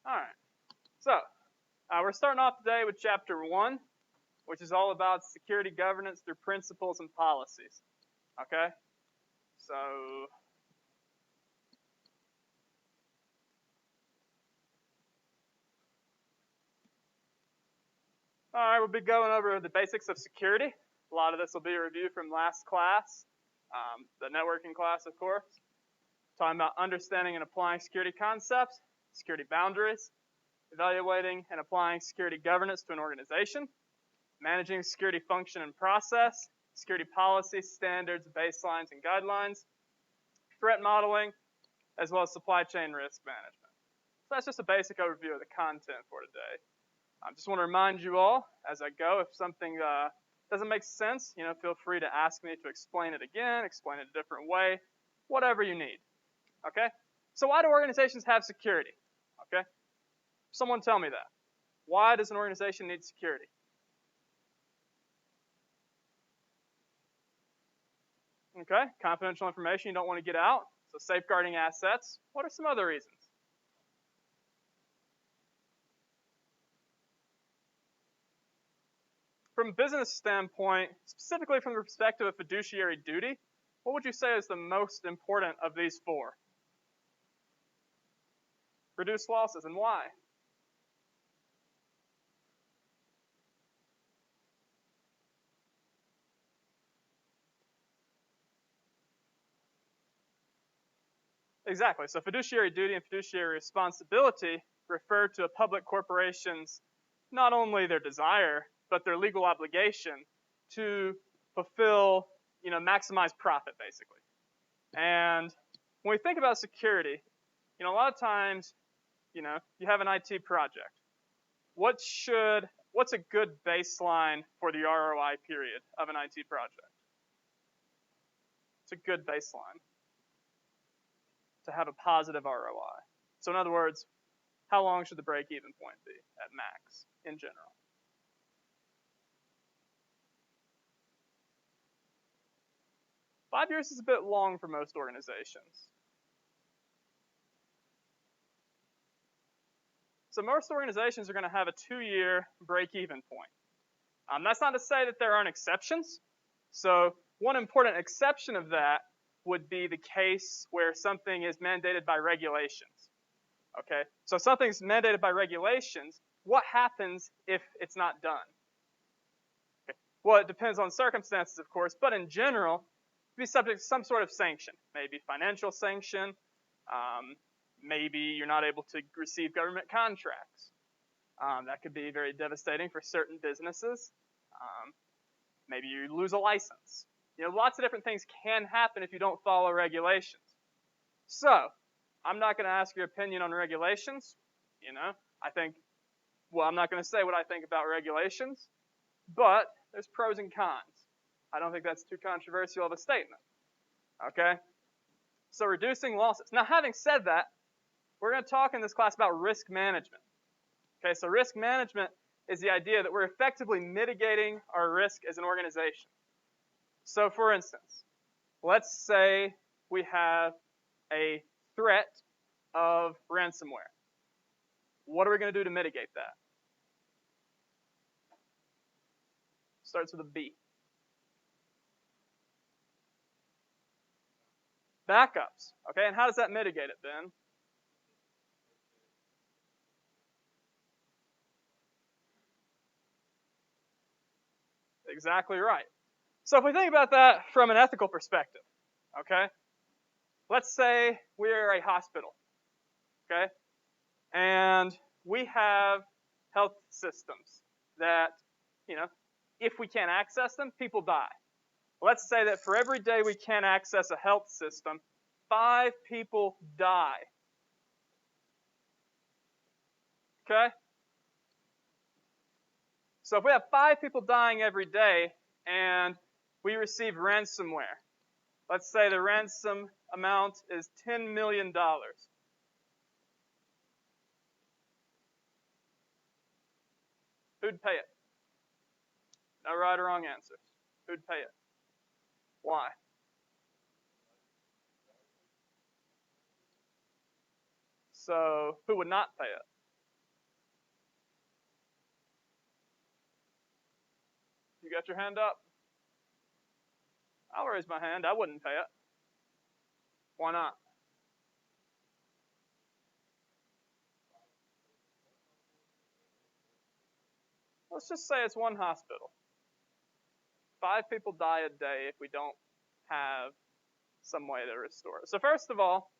All right. So we're starting off today with Chapter 1, which is all about security governance through principles and policies. Okay? So all right, we'll be going over the basics of security. A lot of this will be a review from last class, the networking class, of course. Talking about understanding and applying security concepts, security boundaries, evaluating and applying security governance to an organization, managing security function and process, security policy, standards, baselines, and guidelines, threat modeling, as well as supply chain risk management. So that's just a basic overview of the content for today. I just want to remind you all as I go, if something doesn't make sense, feel free to ask me to explain it again, explain it a different way, whatever you need. Okay? So why do organizations have security? Okay? Someone tell me that. Why does an organization need security? Okay, confidential information you don't want to get out, so safeguarding assets. What are some other reasons? From a business standpoint, specifically from the perspective of fiduciary duty, what would you say is the most important of these four? Reduce losses, and why? Exactly. So fiduciary duty and fiduciary responsibility refer to a public corporation's not only their desire, but their legal obligation to fulfill, maximize profit, basically. And when we think about security, a lot of times, you have an IT project. What's a good baseline for the ROI period of an IT project? It's a good baseline to have a positive ROI. So in other words, how long should the break-even point be at max in general? Five years is a bit long for most organizations. So most organizations are going to have a 2-year break-even point. That's not to say that there aren't exceptions. So one important exception of that would be the case where something is mandated by regulations. Okay, so something's mandated by regulations. What happens if it's not done? Okay. Well, it depends on circumstances, of course, but in general, be subject to some sort of sanction, maybe financial sanction, maybe you're not able to receive government contracts. That could be very devastating for certain businesses. Maybe you lose a license. Lots of different things can happen if you don't follow regulations. So, I'm not going to ask your opinion on regulations. I'm not going to say what I think about regulations, but there's pros and cons. I don't think that's too controversial of a statement. Okay? So, reducing losses. Now, having said that, we're going to talk in this class about risk management. Okay, so risk management is the idea that we're effectively mitigating our risk as an organization. So for instance, let's say we have a threat of ransomware. What are we going to do to mitigate that? Starts with a B. Backups. Okay, and how does that mitigate it, Ben? Exactly right. So if we think about that from an ethical perspective, okay, let's say we are a hospital, okay, and we have health systems that, if we can't access them, people die. Let's say that for every day we can't access a health system, 5 people die. Okay? So if we have 5 people dying every day and we receive ransomware, let's say the ransom amount is $10 million. Who'd pay it? No right or wrong answers. Who'd pay it? Why? So who would not pay it? You got your hand up? I'll raise my hand. I wouldn't pay it. Why not? Let's just say it's one hospital. 5 people die a day if we don't have some way to restore it. So first of all,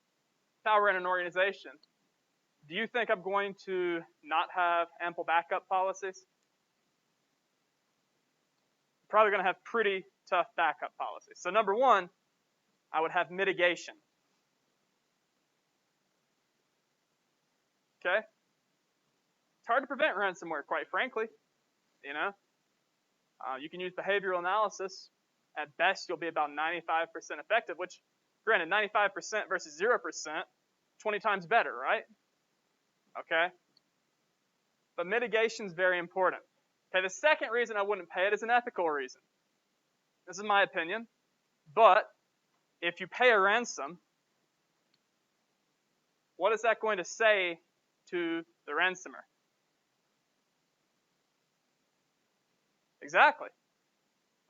if I were in an organization, do you think I'm going to not have ample backup policies? Probably going to have pretty tough backup policies. So number one, I would have mitigation. Okay? It's hard to prevent ransomware, quite frankly. You know? You can use behavioral analysis. At best, you'll be about 95% effective, which, granted, 95% versus 0%, 20 times better, right? Okay? But mitigation is very important. Okay, the second reason I wouldn't pay it is an ethical reason. This is my opinion. But if you pay a ransom, what is that going to say to the ransomer? Exactly.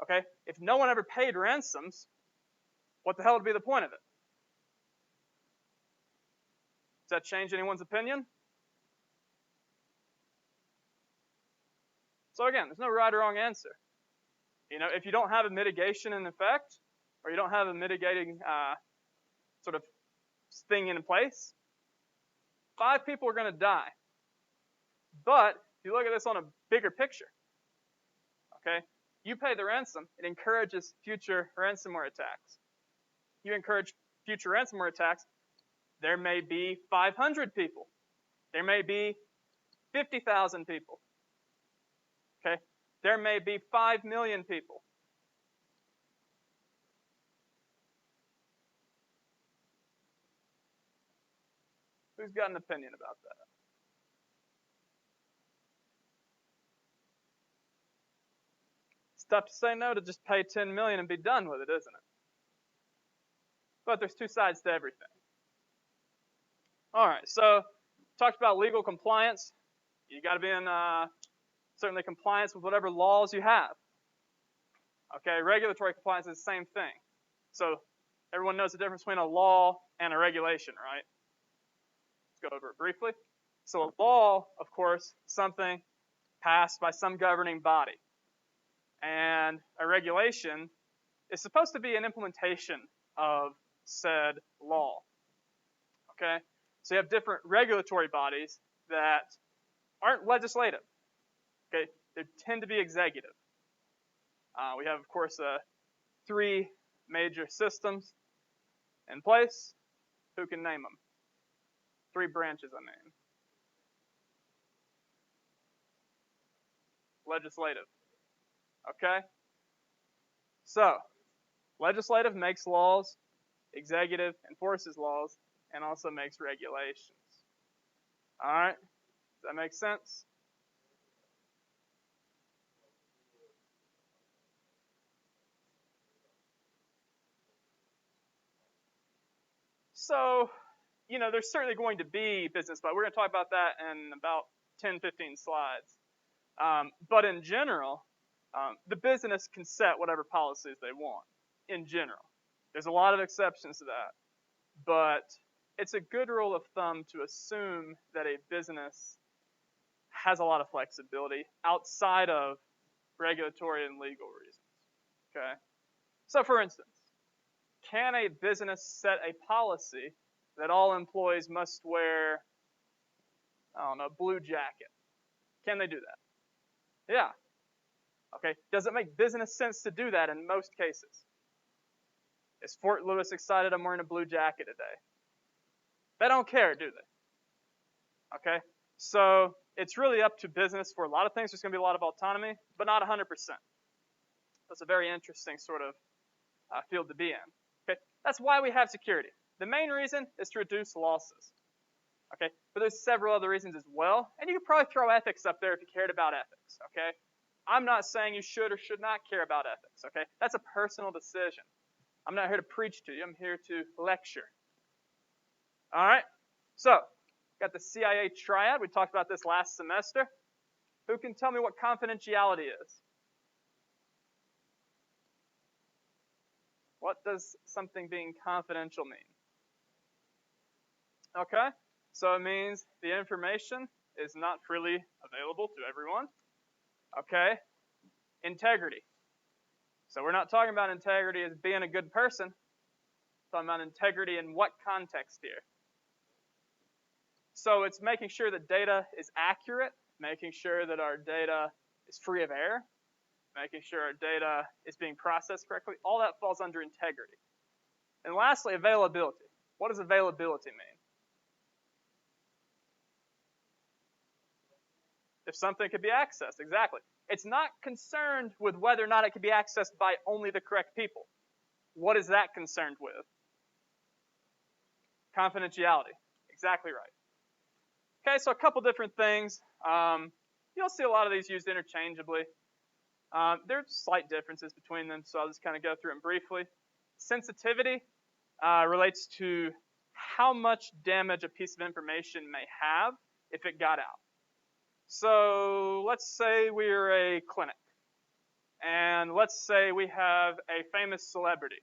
Okay, if no one ever paid ransoms, what the hell would be the point of it? Does that change anyone's opinion? So again, there's no right or wrong answer. You know, if you don't have a mitigation in effect, or you don't have a mitigating sort of thing in place, 5 people are going to die. But if you look at this on a bigger picture, okay, you pay the ransom, it encourages future ransomware attacks. You encourage future ransomware attacks, there may be 500 people. There may be 50,000 people. Okay? There may be 5 million people. Who's got an opinion about that? It's tough to say no to just pay 10 million and be done with it, isn't it? But there's 2 sides to everything. All right, so talked about legal compliance. You got to be in certainly compliance with whatever laws you have. Okay, regulatory compliance is the same thing. So everyone knows the difference between a law and a regulation, right? Let's go over it briefly. So a law, of course, something passed by some governing body. And a regulation is supposed to be an implementation of said law. Okay? So you have different regulatory bodies that aren't legislative. Okay? They tend to be executive. We have, of course, 3 major systems in place. Who can name them? 3 branches I named. Legislative. Okay? So, legislative makes laws, executive enforces laws, and also makes regulations. All right? Does that make sense? So, you know, there's certainly going to be business, but we're going to talk about that in about 10, 15 slides. But in general, the business can set whatever policies they want, in general. There's a lot of exceptions to that. But it's a good rule of thumb to assume that a business has a lot of flexibility outside of regulatory and legal reasons. Okay? So for instance, can a business set a policy that all employees must wear, I don't know, a blue jacket? Can they do that? Yeah. Okay. Does it make business sense to do that in most cases? Is Fort Lewis excited I'm wearing a blue jacket today? They don't care, do they? Okay. So it's really up to business. For a lot of things, there's going to be a lot of autonomy, but not 100%. That's a very interesting sort of field to be in. Okay. That's why we have security. The main reason is to reduce losses. Okay. But there's several other reasons as well. And you could probably throw ethics up there if you cared about ethics. Okay. I'm not saying you should or should not care about ethics. Okay. That's a personal decision. I'm not here to preach to you. I'm here to lecture. All right. So, got the CIS Triad. We talked about this last semester. Who can tell me what confidentiality is? What does something being confidential mean? Okay, so it means the information is not freely available to everyone. Okay, integrity. So we're not talking about integrity as being a good person. We're talking about integrity in what context here? So it's making sure that data is accurate, making sure that our data is free of error, making sure our data is being processed correctly. All that falls under integrity. And lastly, availability. What does availability mean? If something could be accessed, exactly. It's not concerned with whether or not it can be accessed by only the correct people. What is that concerned with? Confidentiality. Exactly right. Okay, so a couple different things. You'll see a lot of these used interchangeably. There's slight differences between them, so I'll just kind of go through them briefly. Sensitivity relates to how much damage a piece of information may have if it got out. So let's say we're a clinic, and let's say we have a famous celebrity.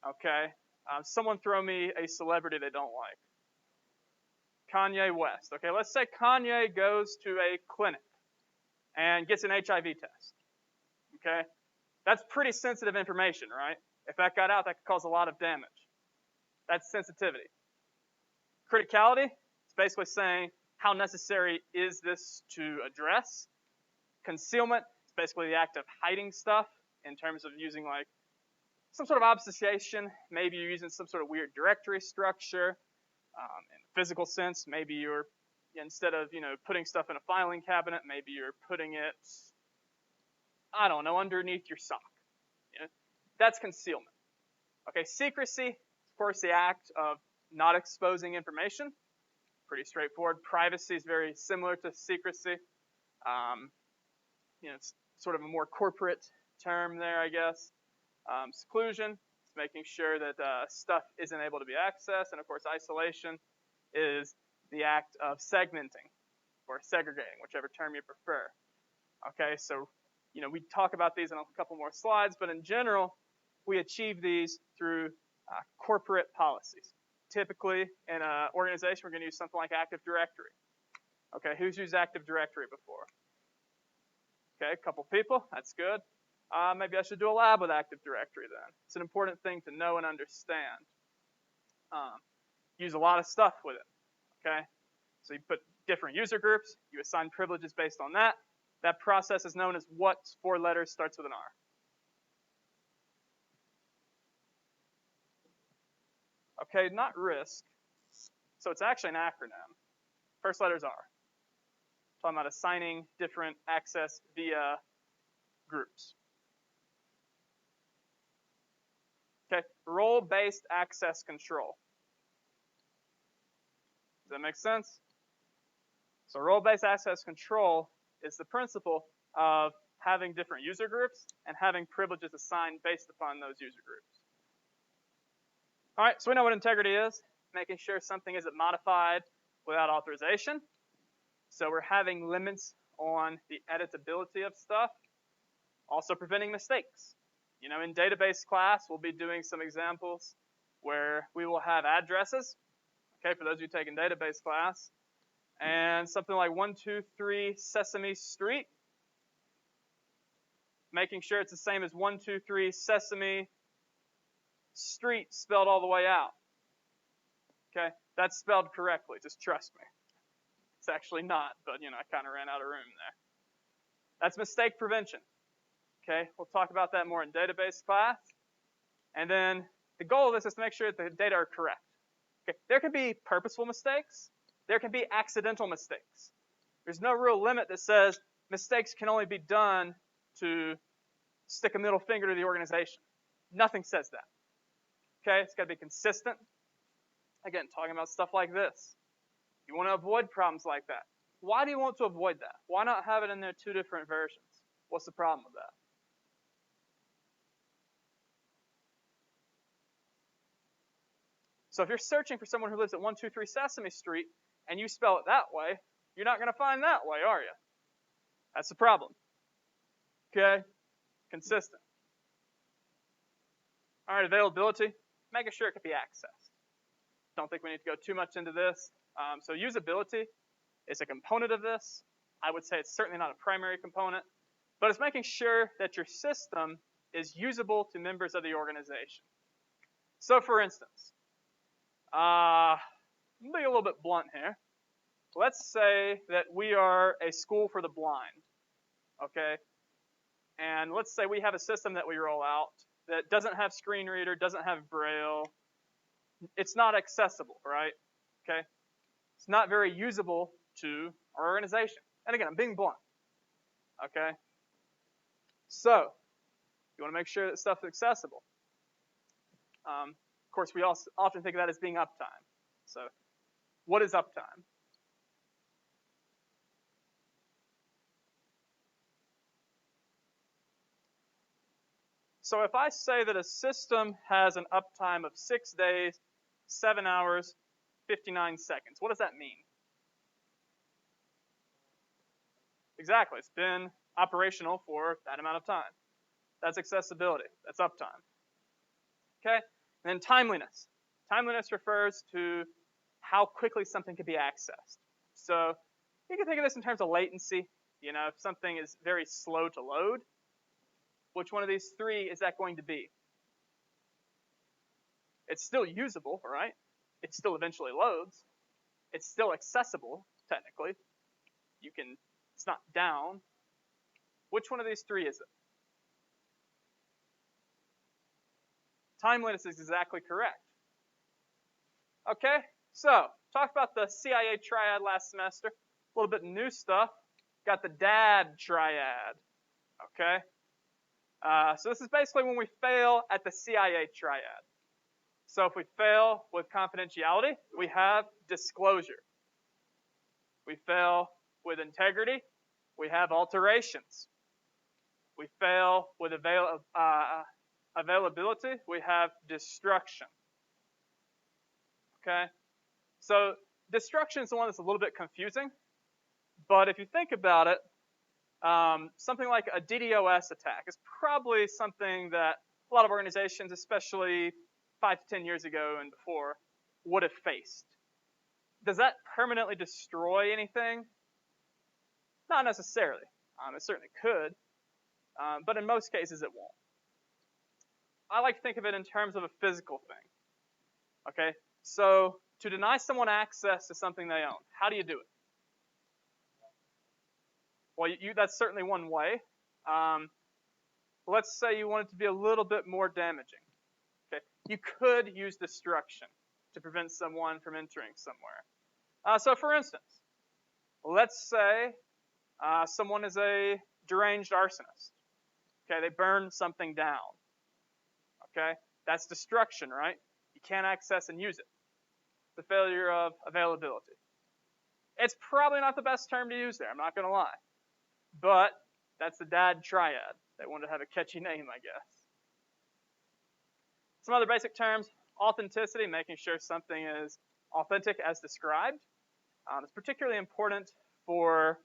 Okay, someone throw me a celebrity they don't like. Kanye West. Okay, let's say Kanye goes to a clinic and gets an HIV test. Okay, that's pretty sensitive information, right? If that got out, that could cause a lot of damage. That's sensitivity. Criticality, it's basically saying how necessary is this to address. Concealment, it's basically the act of hiding stuff in terms of using like some sort of obfuscation. Maybe you're using some sort of weird directory structure. In the physical sense, maybe you're, instead of, putting stuff in a filing cabinet, maybe you're putting it, I don't know, underneath your sock. That's concealment. Okay, secrecy, of course, the act of not exposing information. Pretty straightforward. Privacy is very similar to secrecy. It's sort of a more corporate term there, I guess. Seclusion, it's making sure that stuff isn't able to be accessed. And of course, isolation is the act of segmenting or segregating, whichever term you prefer. Okay, so we talk about these in a couple more slides, but in general, we achieve these through corporate policies. Typically, in an organization, we're going to use something like Active Directory. Okay, who's used Active Directory before? Okay, a couple people, that's good. Maybe I should do a lab with Active Directory then. It's an important thing to know and understand. Use a lot of stuff with it, okay? So you put different user groups, you assign privileges based on that. That process is known as what 4 letters starts with an R? Okay, not risk. So it's actually an acronym. First letters R. Talking about assigning different access via groups. Okay, role-based access control. Does that make sense? So role-based access control is the principle of having different user groups and having privileges assigned based upon those user groups. All right, so we know what integrity is, making sure something isn't modified without authorization. So we're having limits on the editability of stuff, also preventing mistakes. In database class, we'll be doing some examples where we will have addresses, okay, for those of you taking database class, and something like 123 Sesame Street, making sure it's the same as 123 Sesame Street spelled all the way out. Okay, that's spelled correctly, just trust me. It's actually not, but I kind of ran out of room there. That's mistake prevention. Okay, we'll talk about that more in database class. And then the goal of this is to make sure that the data are correct. Okay, there can be purposeful mistakes. There can be accidental mistakes. There's no real limit that says mistakes can only be done to stick a middle finger to the organization. Nothing says that. Okay, it's got to be consistent. Again, talking about stuff like this. You want to avoid problems like that. Why do you want to avoid that? Why not have it in there 2 different versions? What's the problem with that? So if you're searching for someone who lives at 123 Sesame Street and you spell it that way, you're not going to find that way, are you? That's the problem. Okay? Consistent. All right, availability, making sure it can be accessed. Don't think we need to go too much into this. So usability is a component of this. I would say it's certainly not a primary component, but it's making sure that your system is usable to members of the organization. So for instance, I'm being a little bit blunt here. Let's say that we are a school for the blind, okay? And let's say we have a system that we roll out that doesn't have screen reader, doesn't have Braille. It's not accessible, right? Okay? It's not very usable to our organization. And again, I'm being blunt, okay? So, you want to make sure that stuff is accessible. Of course, we also often think of that as being uptime. So, what is uptime? So if I say that a system has an uptime of 6 days, 7 hours, 59 seconds, what does that mean? Exactly, it's been operational for that amount of time. That's accessibility, that's uptime. Okay, and then timeliness. Timeliness refers to how quickly something can be accessed. So you can think of this in terms of latency. You know, if something is very slow to load, which one of these three is that going to be? It's still usable, right? It still eventually loads. It's still accessible, technically. It's not down. Which one of these three is it? Timeliness is exactly correct. Okay, so talked about the CIA Triad last semester. A little bit of new stuff. Got the DAD Triad. Okay. So this is basically when we fail at the CIA Triad. So if we fail with confidentiality, we have disclosure. We fail with integrity, we have alterations. We fail with availability, we have destruction. Okay? So destruction is the one that's a little bit confusing, but if you think about it, something like a DDoS attack is probably something that a lot of organizations, especially 5 to 10 years ago and before, would have faced. Does that permanently destroy anything? Not necessarily. It certainly could, but in most cases it won't. I like to think of it in terms of a physical thing. Okay, so to deny someone access to something they own, how do you do it? Well, that's certainly one way. Let's say you want it to be a little bit more damaging. Okay, you could use destruction to prevent someone from entering somewhere. So for instance, let's say someone is a deranged arsonist. Okay, they burn something down. Okay, that's destruction, right? You can't access and use it. The failure of availability. It's probably not the best term to use there, I'm not going to lie. But that's the DAD Triad. They wanted to have a catchy name, I guess. Some other basic terms: authenticity, making sure something is authentic as described. It's particularly important for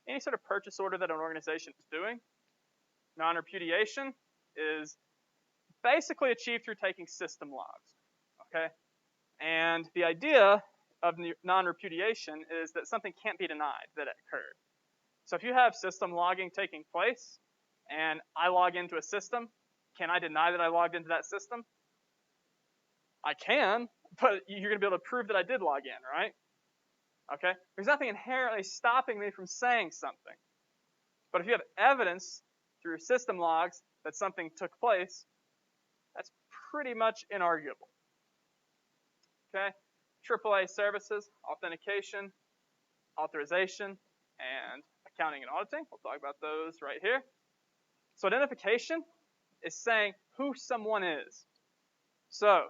any sort of purchase order that an organization is doing. Non-repudiation is basically achieved through taking system logs. Okay? And the idea of non-repudiation is that something can't be denied that it occurred. So if you have system logging taking place, and I log into a system, can I deny that I logged into that system? I can, but you're going to be able to prove that I did log in, right? Okay? There's nothing inherently stopping me from saying something. But if you have evidence through system logs that something took place, that's pretty much inarguable. Okay? AAA services, authentication, authorization, and accounting and auditing. We'll talk about those right here. So identification is saying who someone is. So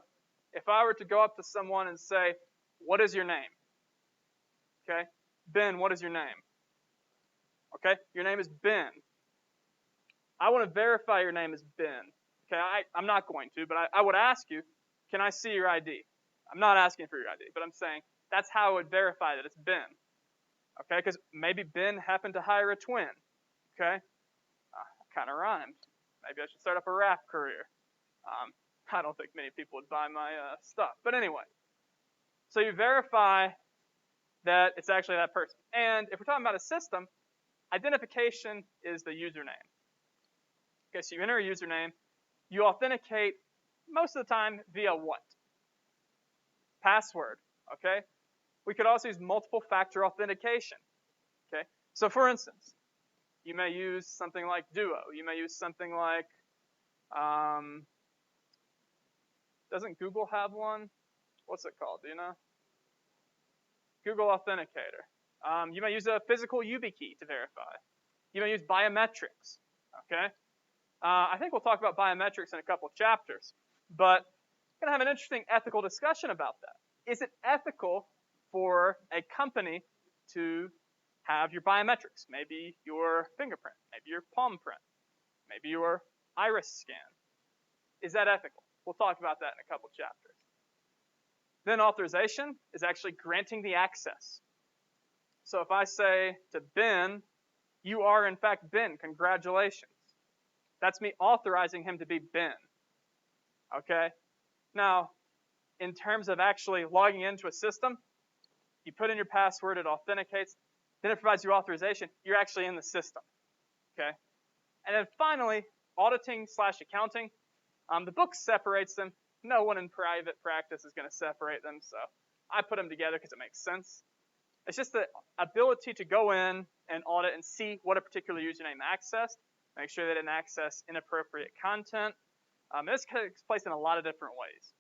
if I were to go up to someone and say, what is your name? Okay, Ben, what is your name? Okay, your name is Ben. I want to verify your name is Ben. Okay, I'm not going to, but I would ask you, can I see your ID? I'm not asking for your ID, but I'm saying that's how I would verify that it's Ben. Okay, because maybe Ben happened to hire a twin. Okay, kind of rhymed. Maybe I should start up a rap career. I don't think many people would buy my stuff. But anyway, so you verify that it's actually that person. And if we're talking about a system, identification is the username. Okay, so you enter a username. You authenticate most of the time via what? Password, okay? We could also use multiple factor authentication, okay? So for instance, you may use something like Duo. You may use something like, doesn't Google have one? What's it called, do you know? Google Authenticator. You may use a physical YubiKey to verify. You may use biometrics, okay? I think we'll talk about biometrics in a couple of chapters, but we're going to have an interesting ethical discussion about that. Is it ethical for a company to have your biometrics? Maybe your fingerprint, maybe your palm print, maybe your iris scan. Is that ethical? We'll talk about that in a couple of chapters. Then authorization is actually granting the access. So if I say to Ben, you are in fact Ben, congratulations. That's me authorizing him to be Ben. Okay? Now, in terms of actually logging into a system, you put in your password, it authenticates, then it provides you authorization. You're actually in the system. Okay? And then finally, auditing / accounting. The book separates them. No one in private practice is going to separate them, so I put them together because it makes sense. It's just the ability to go in and audit and see what a particular username accessed, make sure they didn't access inappropriate content. This takes place in a lot of different ways.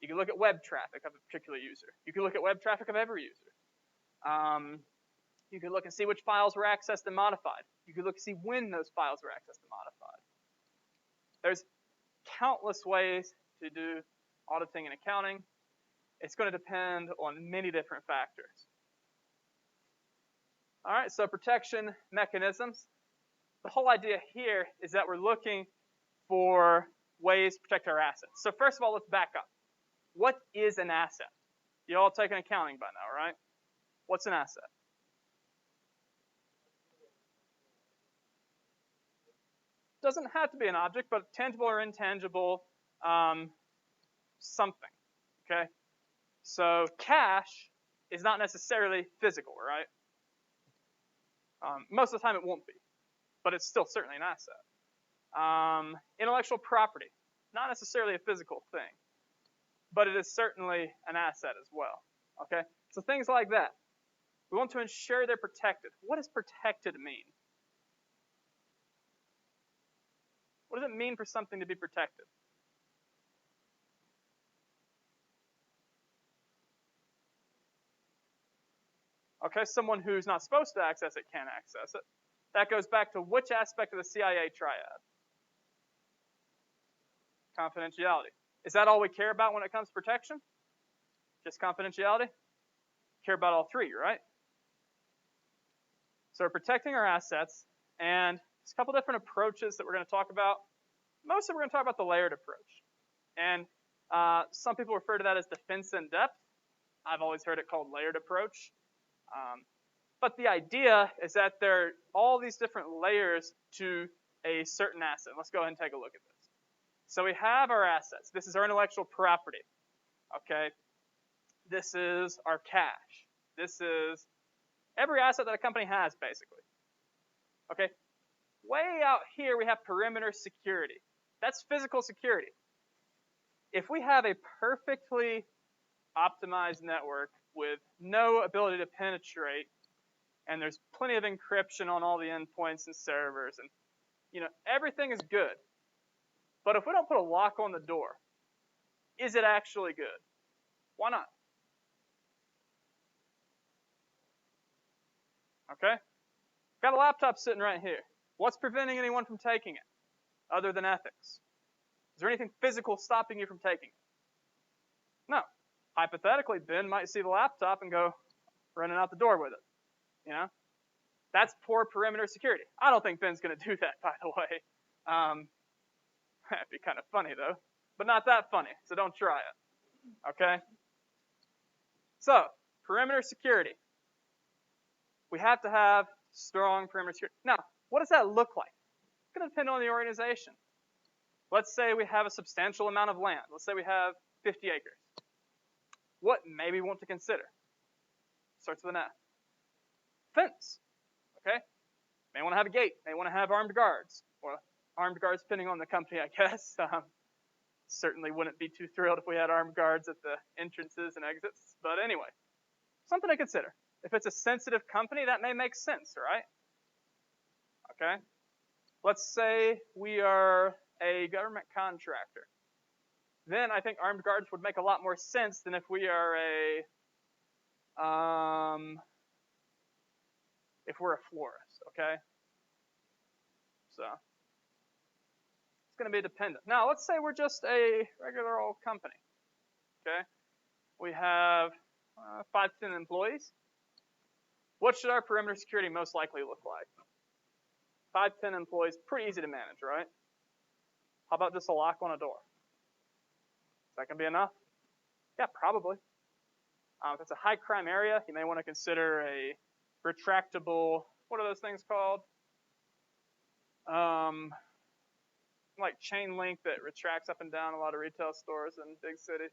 You can look at web traffic of a particular user. You can look at web traffic of every user. You can look and see which files were accessed and modified. You can look and see when those files were accessed and modified. There's countless ways to do auditing and accounting. It's going to depend on many different factors. All right, so protection mechanisms. The whole idea here is that we're looking for ways to protect our assets. So first of all, let's back up. What is an asset? You all taken accounting by now, right? What's an asset? Doesn't have to be an object, but tangible or intangible something, okay? So cash is not necessarily physical, right? Most of the time it won't be, but it's still certainly an asset. Intellectual property, not necessarily a physical thing, but it is certainly an asset as well, okay? So things like that. We want to ensure they're protected. What does protected mean? What does it mean for something to be protected? Okay, someone who's not supposed to access it can access it. That goes back to which aspect of the CIS Triad? Confidentiality. Is that all we care about when it comes to protection? Just confidentiality? Care about all three, right? So we're protecting our assets, and there's a couple different approaches that we're going to talk about. Mostly we're going to talk about the layered approach. And some people refer to that as defense in depth. I've always heard it called layered approach. But the idea is that there are all these different layers to a certain asset. Let's go ahead and take a look at this. So we have our assets. This is our intellectual property. Okay. This is our cash. This is every asset that a company has, basically. Okay. Way out here, we have perimeter security. That's physical security. If we have a perfectly optimized network with no ability to penetrate, and there's plenty of encryption on all the endpoints and servers, and everything is good. But if we don't put a lock on the door, is it actually good? Why not? Okay? Got a laptop sitting right here. What's preventing anyone from taking it, other than ethics? Is there anything physical stopping you from taking it? No. Hypothetically, Ben might see the laptop and go running out the door with it. That's poor perimeter security. I don't think Ben's going to do that, by the way. That'd be kind of funny, though. But not that funny, so don't try it. Okay? So, perimeter security. We have to have strong perimeter security. Now, what does that look like? It's going to depend on the organization. Let's say we have a substantial amount of land. Let's say we have 50 acres. What may we want to consider? Starts with an F. Fence. Okay? May want to have a gate. May want to have armed guards. Or armed guards depending on the company, I guess. Certainly wouldn't be too thrilled if we had armed guards at the entrances and exits. But anyway, something to consider. If it's a sensitive company, that may make sense, right? Okay? Let's say we are a government contractor. Then I think armed guards would make a lot more sense than if we are if we're a florist, okay? So it's going to be dependent. Now, let's say we're just a regular old company, okay? We have 5 to 10 employees. What should our perimeter security most likely look like? 5 to 10 employees, pretty easy to manage, right? How about just a lock on a door? Is that going to be enough? Yeah, probably. If it's a high crime area, you may want to consider a retractable, what are those things called? Like chain link that retracts up and down a lot of retail stores in big cities.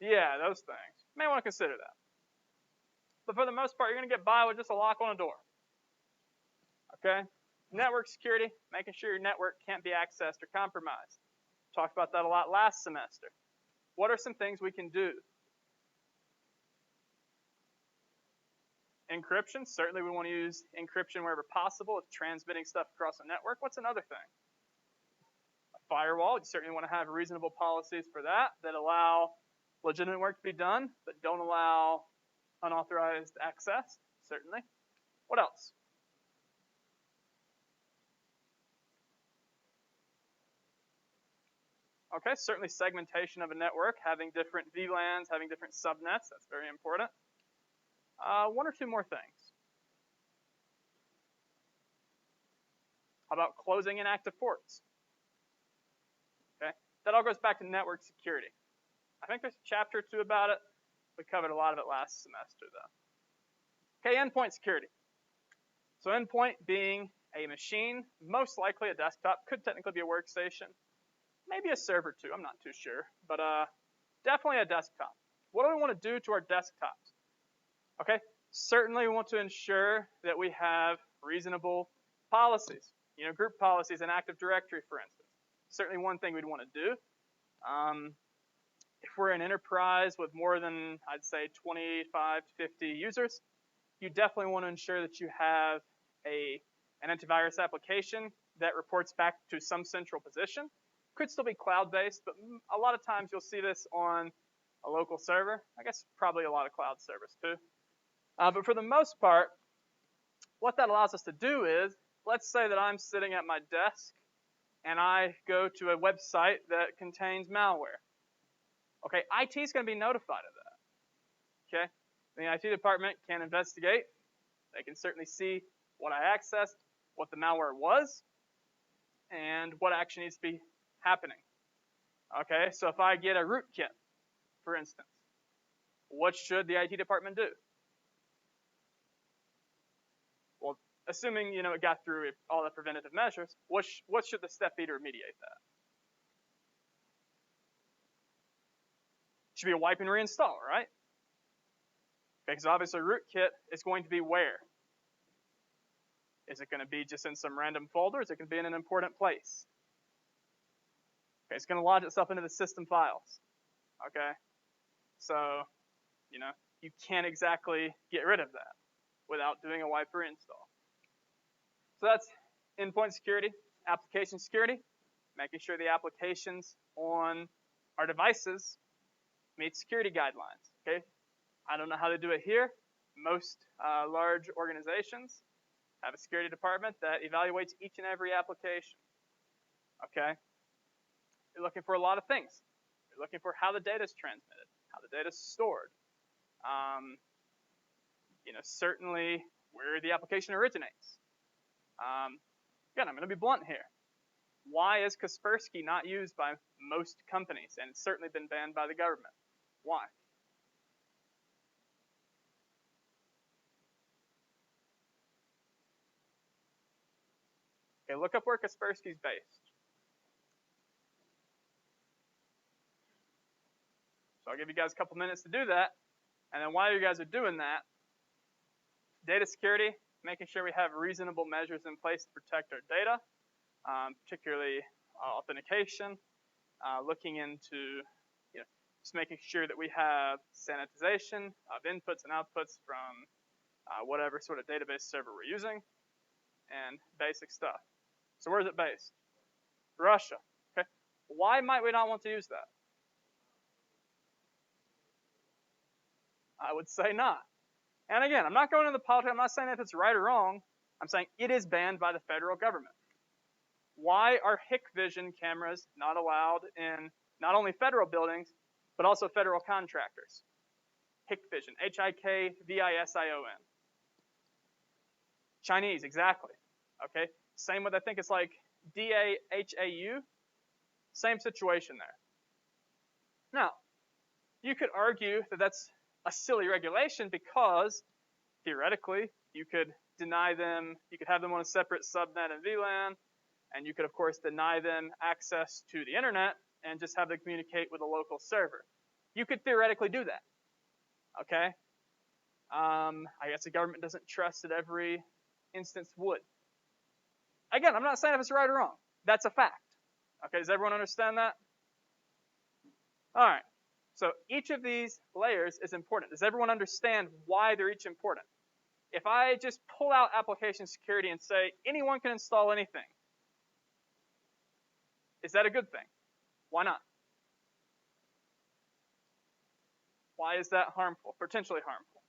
Yeah, those things. You may want to consider that. But for the most part, you're going to get by with just a lock on a door. Okay? Network security, making sure your network can't be accessed or compromised. Talked about that a lot last semester. What are some things we can do? Encryption, certainly we want to use encryption wherever possible if transmitting stuff across a network. What's another thing? A firewall, you certainly want to have reasonable policies for that allow legitimate work to be done, but don't allow unauthorized access, certainly. What else? Okay, certainly segmentation of a network, having different VLANs, having different subnets, that's very important. One or two more things. How about closing inactive ports? Okay, that all goes back to network security. I think there's a chapter or two about it. We covered a lot of it last semester, though. Okay, endpoint security. So endpoint being a machine, most likely a desktop, could technically be a workstation, maybe a server too, I'm not too sure, but definitely a desktop. What do we want to do to our desktops? Okay, certainly we want to ensure that we have reasonable policies. You know, group policies in Active Directory, for instance. Certainly one thing we'd want to do. If we're an enterprise with more than, I'd say, 25 to 50 users, you definitely want to ensure that you have an antivirus application that reports back to some central position. Could still be cloud-based, but a lot of times you'll see this on a local server. I guess probably a lot of cloud servers too. But for the most part, what that allows us to do is, let's say that I'm sitting at my desk and I go to a website that contains malware. Okay, IT is going to be notified of that. Okay, the IT department can investigate. They can certainly see what I accessed, what the malware was, and what action needs to be happening. Okay, so if I get a rootkit, for instance, what should the IT department do? Well, assuming it got through all the preventative measures, what should the step be to remediate that? Should be a wipe and reinstall, right? Because obviously rootkit is going to be where? Is it going to be just in some random folder? Is it going to be in an important place? Okay, it's going to lodge itself into the system files. Okay, so you can't exactly get rid of that without doing a wipe reinstall. So that's endpoint security, application security, making sure the applications on our devices meet security guidelines. Okay, I don't know how they do it here. Most large organizations have a security department that evaluates each and every application. Okay, you're looking for a lot of things. You're looking for how the data is transmitted, how the data is stored. Certainly where the application originates. Again, I'm going to be blunt here. Why is Kaspersky not used by most companies? And it's certainly been banned by the government. Why? Okay, look up where Kaspersky's based. So I'll give you guys a couple minutes to do that. And then while you guys are doing that, data security, making sure we have reasonable measures in place to protect our data, particularly authentication, looking into just making sure that we have sanitization of inputs and outputs from whatever sort of database server we're using, and basic stuff. So where is it based? Russia. Okay. Why might we not want to use that? I would say not. And again, I'm not going into the politics. I'm not saying if it's right or wrong. I'm saying it is banned by the federal government. Why are Hikvision cameras not allowed in not only federal buildings, but also federal contractors? Hikvision, Hikvision. Chinese, exactly. Okay. Same with, I think it's like DAHAU. Same situation there. Now, you could argue that that's a silly regulation because theoretically you could deny them, you could have them on a separate subnet and VLAN, and you could of course deny them access to the internet and just have them communicate with a local server. You could theoretically do that. Okay? I guess the government doesn't trust that every instance would. Again, I'm not saying if it's right or wrong. That's a fact. Okay, does everyone understand that? All right. So each of these layers is important. Does everyone understand why they're each important? If I just pull out application security and say anyone can install anything, is that a good thing? Why not? Why is that harmful, potentially harmful?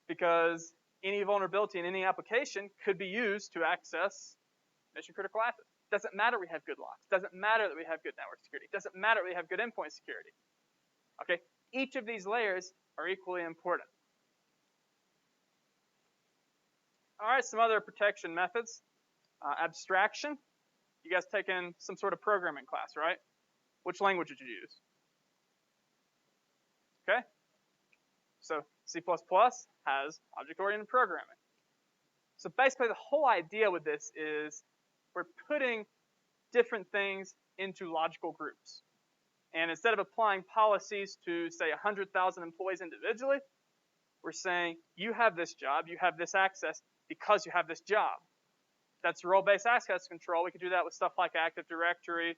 Because any vulnerability in any application could be used to access mission-critical assets. Doesn't matter we have good locks. Doesn't matter that we have good network security. Doesn't matter we have good endpoint security. Okay, each of these layers are equally important. All right, some other protection methods. Abstraction. You guys taken some sort of programming class, right? Which language did you use? Okay. So C++ has object-oriented programming. So basically the whole idea with this is we're putting different things into logical groups. And instead of applying policies to, say, 100,000 employees individually, we're saying you have this job, you have this access because you have this job. That's role-based access control. We could do that with stuff like Active Directory,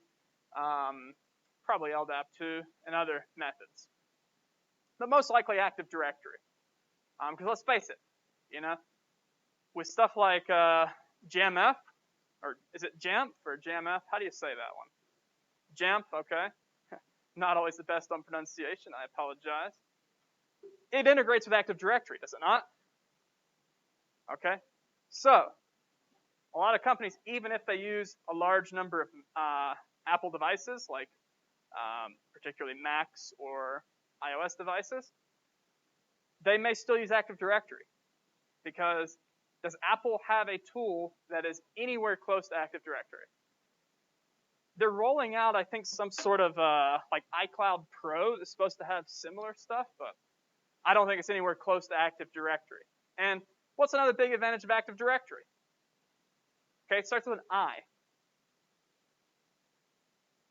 probably LDAP too, and other methods. But most likely Active Directory. Because let's face it, with stuff like JAMF, or is it JAMP or JAMF? How do you say that one? JAMP, okay. Not always the best on pronunciation, I apologize. It integrates with Active Directory, does it not? Okay. So, a lot of companies, even if they use a large number of Apple devices, like particularly Macs or iOS devices, they may still use Active Directory. Because does Apple have a tool that is anywhere close to Active Directory? They're rolling out, I think, some sort of like iCloud Pro that's supposed to have similar stuff, but I don't think it's anywhere close to Active Directory. And what's another big advantage of Active Directory? Okay, it starts with an I.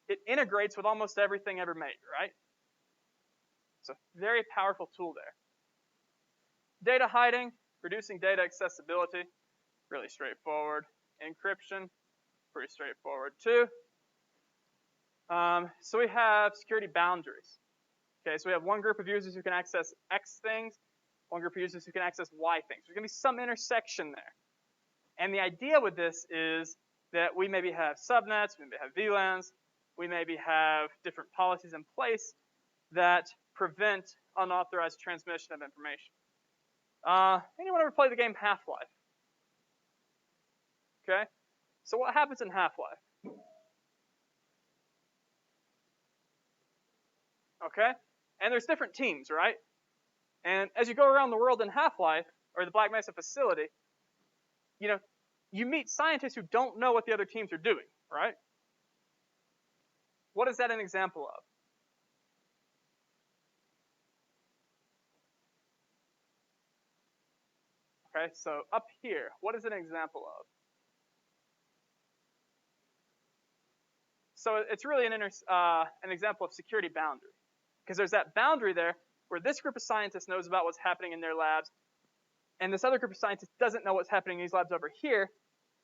It integrates with almost everything ever made, right? So very powerful tool there. Data hiding, reducing data accessibility, really straightforward. Encryption, pretty straightforward too. So we have security boundaries. Okay, so we have one group of users who can access X things, one group of users who can access Y things. There's going to be some intersection there. And the idea with this is that we maybe have subnets, we maybe have VLANs, we maybe have different policies in place that prevent unauthorized transmission of information. Anyone ever play the game Half-Life? Okay, so what happens in Half-Life? Okay, and there's different teams, right? And as you go around the world in Half-Life, or the Black Mesa facility, you meet scientists who don't know what the other teams are doing, right? What is that an example of? Okay, so up here, what is an example of? So it's really an example of security boundary, because there's that boundary there where this group of scientists knows about what's happening in their labs, and this other group of scientists doesn't know what's happening in these labs over here,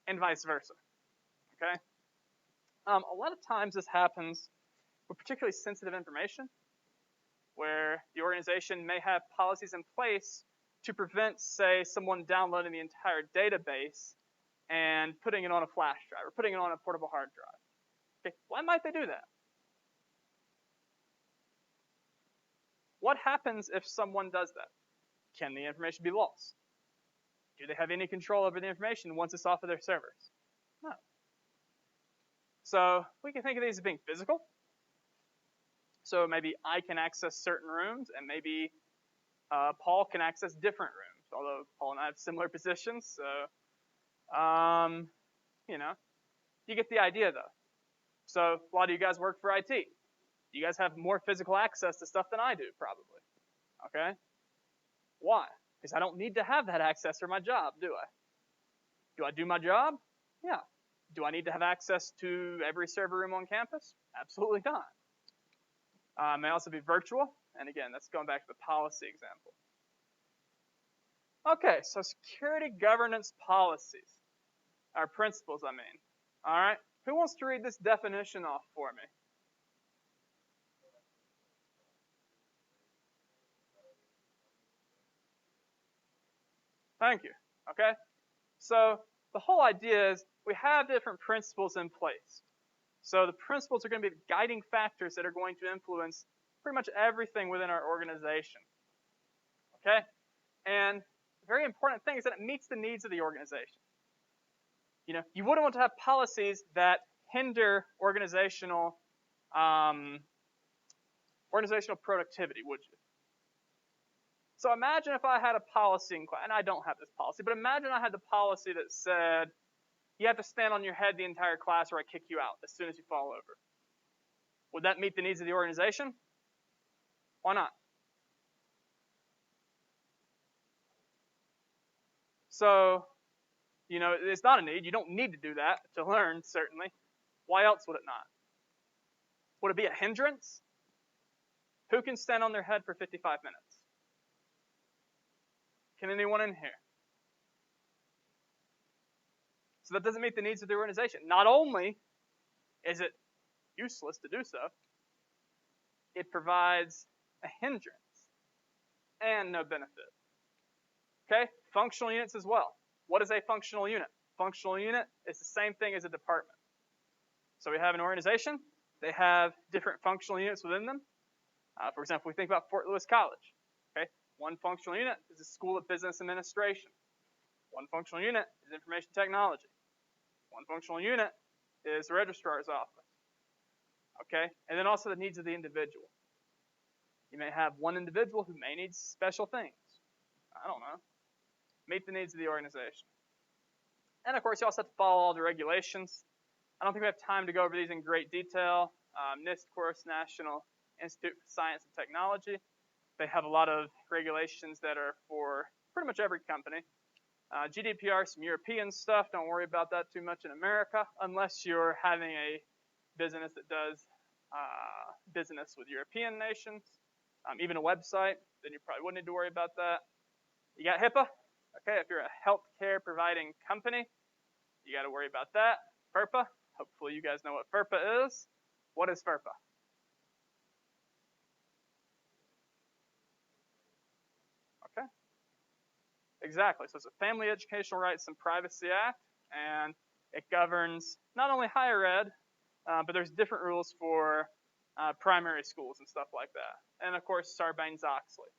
and vice versa. Okay? A lot of times this happens with particularly sensitive information, where the organization may have policies in place to prevent, say, someone downloading the entire database and putting it on a flash drive or putting it on a portable hard drive. Okay, why might they do that? What happens if someone does that? Can the information be lost? Do they have any control over the information once it's off of their servers? No. So we can think of these as being physical. So maybe I can access certain rooms, and maybe Paul can access different rooms, although Paul and I have similar positions. So, you get the idea, though. So a lot of you guys work for IT. You guys have more physical access to stuff than I do, probably. Okay? Why? Because I don't need to have that access for my job, do I? Do I do my job? Yeah. Do I need to have access to every server room on campus? Absolutely not. May also be virtual. And again, that's going back to the policy example. Okay, so security governance policies. Or principles, I mean. All right? Who wants to read this definition off for me? Thank you. Okay? So the whole idea is we have different principles in place. So the principles are going to be the guiding factors that are going to influence pretty much everything within our organization. Okay? And the very important thing is that it meets the needs of the organization. You wouldn't want to have policies that hinder organizational productivity, would you? So imagine if I had a policy in class, and I don't have this policy, but imagine I had the policy that said, you have to stand on your head the entire class or I kick you out as soon as you fall over. Would that meet the needs of the organization? Why not? So, it's not a need. You don't need to do that to learn, certainly. Why else would it not? Would it be a hindrance? Who can stand on their head for 55 minutes? Can anyone in here? So that doesn't meet the needs of the organization. Not only is it useless to do so, it provides a hindrance and no benefit. Okay? Functional units as well. What is a functional unit? Functional unit is the same thing as a department. So we have an organization. They have different functional units within them. For example, we think about Fort Lewis College. Okay? One functional unit is the School of Business Administration. One functional unit is information technology. One functional unit is the registrar's office. Okay? And then also the needs of the individual. You may have one individual who may need special things. I don't know. Meet the needs of the organization. And of course, you also have to follow all the regulations. I don't think we have time to go over these in great detail. NIST, of course, National Institute for Science and Technology. They have a lot of regulations that are for pretty much every company. GDPR, some European stuff. Don't worry about that too much in America, unless you're having a business that does business with European nations. Even a website, then you probably wouldn't need to worry about that. You got HIPAA. Okay, if you're a healthcare providing company, you got to worry about that. FERPA. Hopefully you guys know what FERPA is. What is FERPA? Okay. Exactly. So it's a Family Educational Rights and Privacy Act, and it governs not only higher ed, but there's different rules for primary schools and stuff like that. And of course, Sarbanes-Oxley.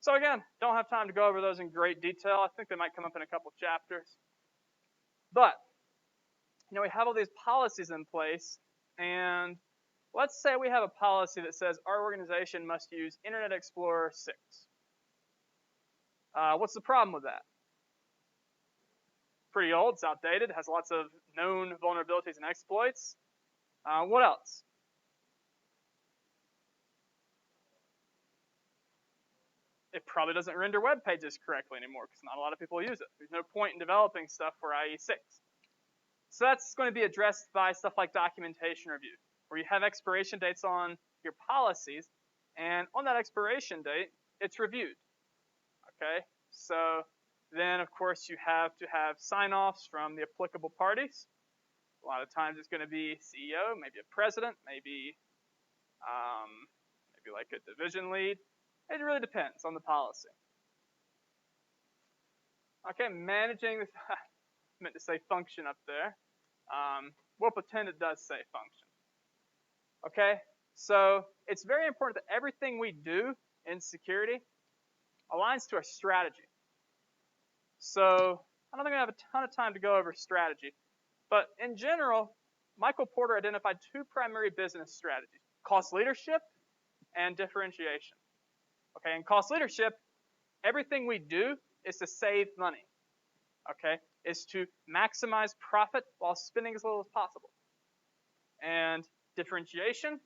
So again, don't have time to go over those in great detail. I think they might come up in a couple chapters. But, we have all these policies in place, and let's say we have a policy that says our organization must use Internet Explorer 6. What's the problem with that? Pretty old, it's outdated, has lots of known vulnerabilities and exploits. What else? It probably doesn't render web pages correctly anymore because not a lot of people use it. There's no point in developing stuff for IE6. So that's going to be addressed by stuff like documentation review, where you have expiration dates on your policies, and on that expiration date, it's reviewed. Okay, so then of course you have to have sign-offs from the applicable parties. A lot of times it's going to be CEO, maybe a president, maybe like a division lead. It really depends on the policy. Okay, managing this, I meant to say function up there. We'll pretend it does say function. Okay, so it's very important that everything we do in security aligns to our strategy. So I don't think I have a ton of time to go over strategy, but in general, Michael Porter identified two primary business strategies: cost leadership and differentiation. Okay, in cost leadership, everything we do is to save money. Okay, is to maximize profit while spending as little as possible. And differentiation,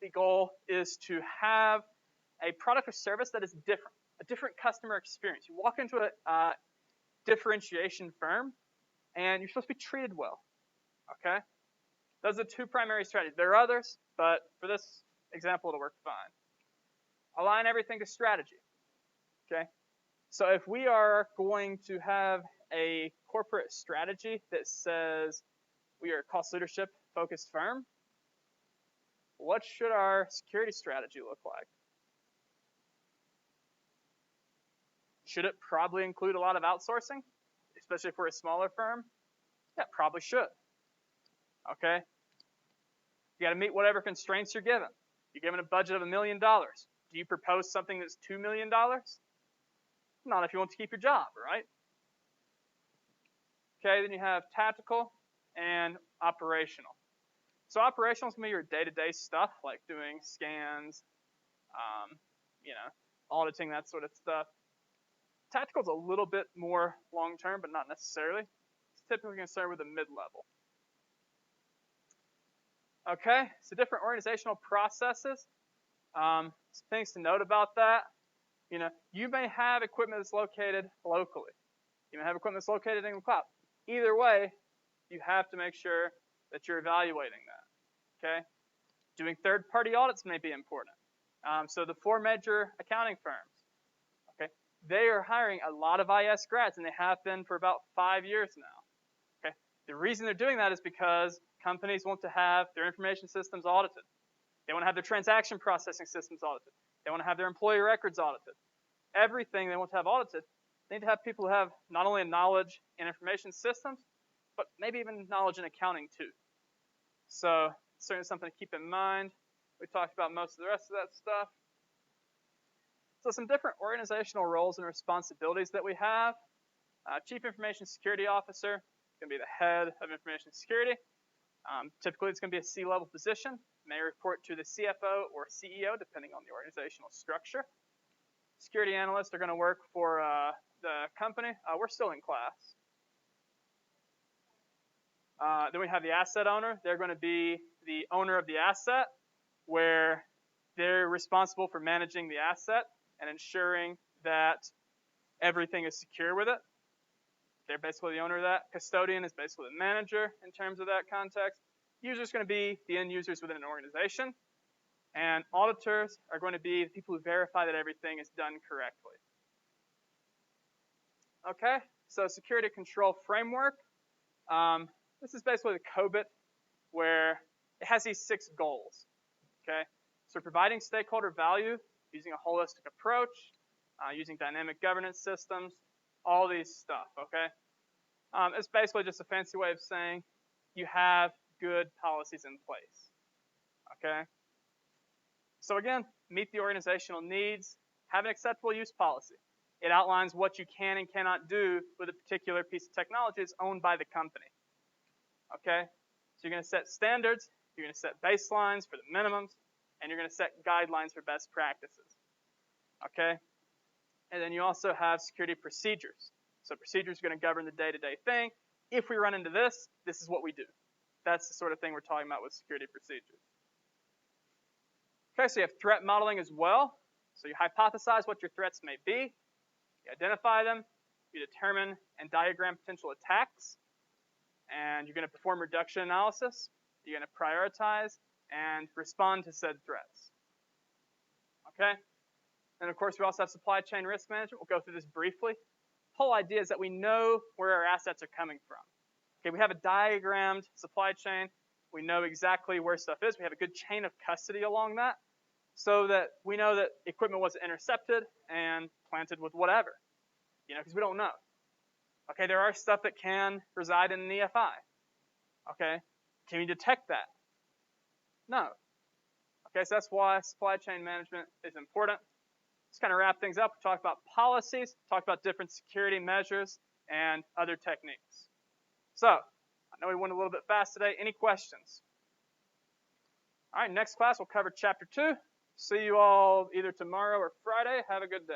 the goal is to have a product or service that is different, a different customer experience. You walk into a differentiation firm, and you're supposed to be treated well. Okay, those are the two primary strategies. There are others, but for this example, it'll work fine. Align everything to strategy. Okay, so if we are going to have a corporate strategy that says we are a cost leadership focused firm, what should our security strategy look like? Should it probably include a lot of outsourcing, especially if we're a smaller firm? Yeah, probably should. Okay? You got to meet whatever constraints you're given. You're given a budget of $1 million. Do you propose something that's $2 million? Not if you want to keep your job, right? Okay, then you have tactical and operational. So operational is going to be your day-to-day stuff, like doing scans, auditing, that sort of stuff. Tactical is a little bit more long-term, but not necessarily. It's typically concerned with the mid-level. Okay, so different organizational processes. Some things to note about that. You may have equipment that's located locally. You may have equipment that's located in the cloud. Either way, you have to make sure that you're evaluating that. Okay, doing third-party audits may be important. So the 4 major accounting firms, okay, they are hiring a lot of IS grads, and they have been for about 5 years now. Okay, the reason they're doing that is because companies want to have their information systems audited. They want to have their transaction processing systems audited. They want to have their employee records audited. Everything they want to have audited, they need to have people who have not only a knowledge in information systems, but maybe even knowledge in accounting too. So certainly something to keep in mind. We talked about most of the rest of that stuff. So some different organizational roles and responsibilities that we have. Chief Information Security Officer is going to be the head of information security. Typically, it's going to be a C-level position. May report to the CFO or CEO, depending on the organizational structure. Security analysts are going to work for the company. We're still in class. Then we have the asset owner. They're going to be the owner of the asset, where they're responsible for managing the asset and ensuring that everything is secure with it. They're basically the owner of that. Custodian is basically the manager in terms of that context. Users are going to be the end users within an organization. And auditors are going to be the people who verify that everything is done correctly. Okay, so security control framework. This is basically the COBIT, where it has these 6 goals. Okay, so providing stakeholder value using a holistic approach, using dynamic governance systems, all these stuff. Okay, it's basically just a fancy way of saying you have good policies in place. Okay, so again, meet the organizational needs, have an acceptable use policy. It outlines what you can and cannot do with a particular piece of technology that's owned by the company. Okay, so you're going to set standards, you're going to set baselines for the minimums, and you're going to set guidelines for best practices. Okay, and then you also have security procedures. So procedures are going to govern the day-to-day thing. If we run into this, this is what we do. That's the sort of thing we're talking about with security procedures. Okay, so you have threat modeling as well. So you hypothesize what your threats may be. You identify them. You determine and diagram potential attacks. and you're going to perform reduction analysis. You're going to prioritize and respond to said threats. Okay? And of course, we also have supply chain risk management. We'll go through this briefly. The whole idea is that we know where our assets are coming from. Okay, we have a diagrammed supply chain. We know exactly where stuff is. We have a good chain of custody along that so that we know that equipment wasn't intercepted and planted with whatever, because we don't know. Okay, there are stuff that can reside in an EFI. Okay, can we detect that? No. Okay, so that's why supply chain management is important. Let's kind of wrap things up. We talked about policies, talked about different security measures, and other techniques. So, I know we went a little bit fast today. Any questions? All right, next class we'll cover Chapter 2. See you all either tomorrow or Friday. Have a good day.